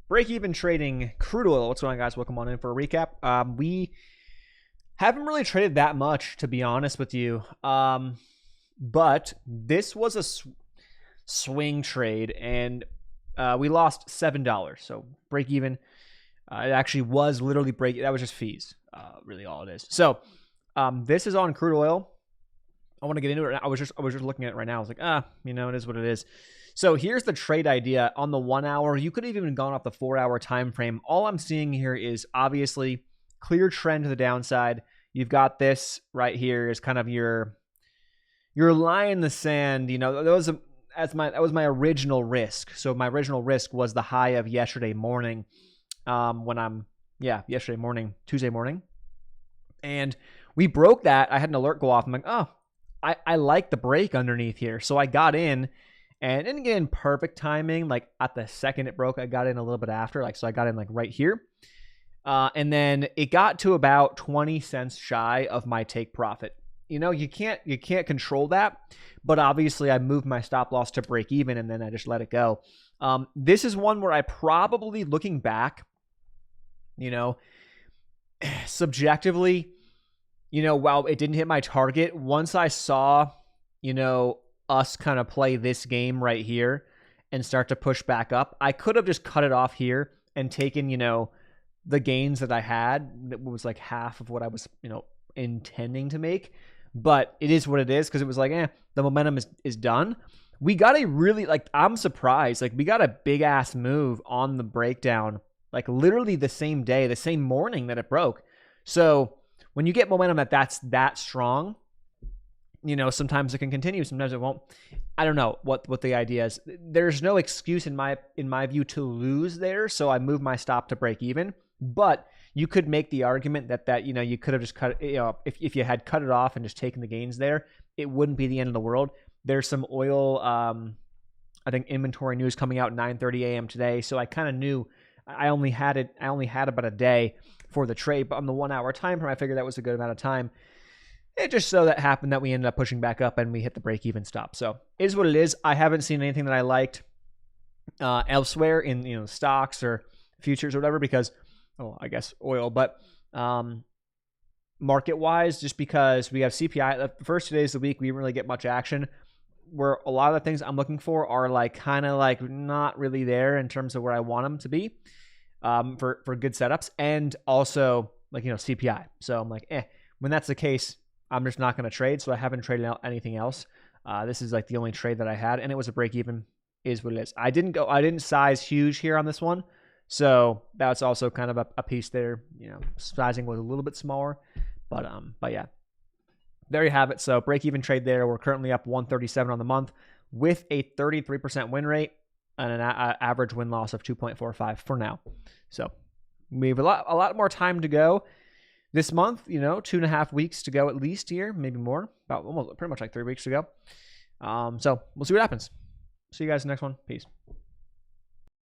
Break-even trading crude oil. What's going on, guys? Welcome on in for a recap. We haven't really traded that much, to be honest with you. But this was a swing trade, and we lost $7. So break-even. It actually was literally break. That was just fees, really all it is. So this is on crude oil. I want to get into it. I was just looking at it right now. I was like, it is what it is. So here's the trade idea on the 1 hour. You could have even gone off the 4 hour time frame. All I'm seeing here is obviously clear trend to the downside. You've got this right here is kind of your line in the sand. You know, that was my original risk. So my original risk was the high of yesterday morning. Yesterday morning, Tuesday morning. And we broke that. I had an alert go off. I'm like, I like the break underneath here. So I got in and didn't get in perfect timing. Like at the second it broke, I got in a little bit after. So I got in like right here. And then it got to about 20 cents shy of my take profit. You know, you can't control that. But obviously I moved my stop loss to break even and then I just let it go. This is one where I probably, looking back, subjectively, while it didn't hit my target, once I saw, us kind of play this game right here and start to push back up, I could have just cut it off here and taken, the gains that I had. That was like half of what I was, intending to make. But it is what it is, because it was like, the momentum is done. We got a really, I'm surprised. We got a big ass move on the breakdown, literally the same day, the same morning that it broke. So when you get momentum that's that strong, sometimes it can continue, sometimes it won't. I don't know what the idea is. There's no excuse in my view to lose there, so I moved my stop to break even. But you could make the argument that you could have just cut it, if you had cut it off and just taken the gains there, it wouldn't be the end of the world. There's some oil, I think, inventory news coming out at 9:30 a.m. today, so I kind of knew I only had about a day for the trade, but on the 1 hour time frame, I figured that was a good amount of time. It just so that happened that we ended up pushing back up and we hit the break-even stop. So it is what it is. I haven't seen anything that I liked elsewhere in stocks or futures or whatever, because I guess oil, but market-wise, just because we have CPI, the first 2 days of the week, we didn't really get much action. Where a lot of the things I'm looking for are kind of not really there in terms of where I want them to be for good setups, and also CPI. So I'm like, when that's the case, I'm just not going to trade. So I haven't traded out anything else. This is the only trade that I had, and it was a break even. Is what it is. I didn't size huge here on this one, so that's also kind of a piece there. Sizing was a little bit smaller, but yeah. There you have it. So break-even trade there. We're currently up 137 on the month with a 33% win rate and an average win-loss of 2.45 for now. So we have a lot more time to go this month. 2.5 weeks to go at least here, maybe more. About almost pretty much 3 weeks to go. So we'll see what happens. See you guys in the next one. Peace.